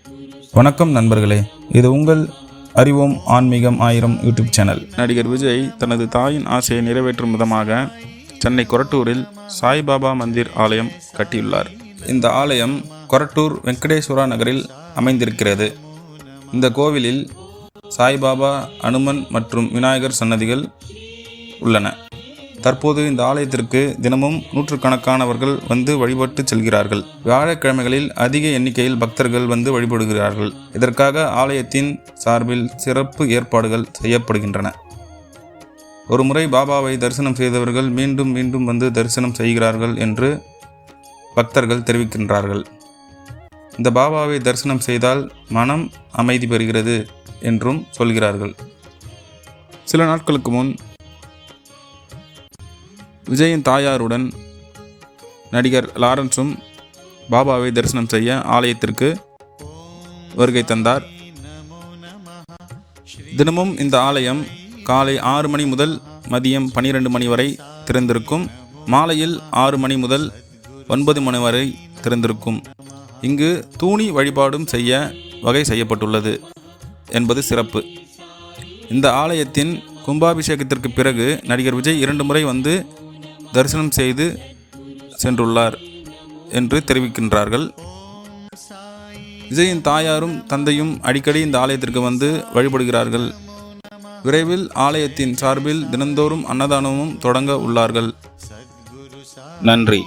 வணக்கம் நண்பர்களே, இது உங்கள் அறிவோம் ஆன்மீகம் 1000 யூடியூப் சேனல். நடிகர் விஜய் தனது தாயின் ஆசையை நிறைவேற்றும் விதமாக சென்னை கொரட்டூரில் சாய்பாபா மந்திர் ஆலயம் கட்டியுள்ளார். இந்த ஆலயம் கொரட்டூர் வெங்கடேஸ்வரா நகரில் அமைந்திருக்கிறது. இந்த கோவிலில் சாய்பாபா, அனுமன் மற்றும் விநாயகர் சன்னதிகள் உள்ளன. தற்போது இந்த ஆலயத்திற்கு தினமும் நூற்றுக்கணக்கானவர்கள் வந்து வழிபட்டு செல்கிறார்கள். வியாழக்கிழமைகளில் அதிக எண்ணிக்கையில் பக்தர்கள் வந்து வழிபடுகிறார்கள். இதற்காக ஆலயத்தின் சார்பில் சிறப்பு ஏற்பாடுகள் செய்யப்படுகின்றன. ஒரு முறை பாபாவை தரிசனம் செய்தவர்கள் மீண்டும் மீண்டும் வந்து தரிசனம் செய்கிறார்கள் என்று பக்தர்கள் தெரிவிக்கின்றார்கள். இந்த பாபாவை தரிசனம் செய்தால் மனம் அமைதி பெறுகிறது என்றும் சொல்கிறார்கள். சில நாட்களுக்கு முன் விஜயின் தாயாருடன் நடிகர் லாரன்ஸும் பாபாவை தரிசனம் செய்ய ஆலயத்திற்கு வருகை தந்தார். தினமும் இந்த ஆலயம் காலை 6 மணி முதல் மதியம் 12 மணி வரை திறந்திருக்கும். மாலையில் 6 மணி முதல் 9 மணி வரை திறந்திருக்கும். இங்கு தூணி வழிபாடும் செய்ய வகை செய்யப்பட்டுள்ளது என்பது சிறப்பு. இந்த ஆலயத்தின் கும்பாபிஷேகத்திற்கு பிறகு நடிகர் விஜய் 2 முறை வந்து தரிசனம் செய்து சென்றுள்ளார் என்று தெரிவிக்கின்றார்கள். விஜயின் தாயாரும் தந்தையும் அடிக்கடி இந்த ஆலயத்திற்கு வந்து வழிபடுகிறார்கள். விரைவில் ஆலயத்தின் சார்பில் தினந்தோறும் அன்னதானமும் தொடங்க உள்ளார்கள். நன்றி.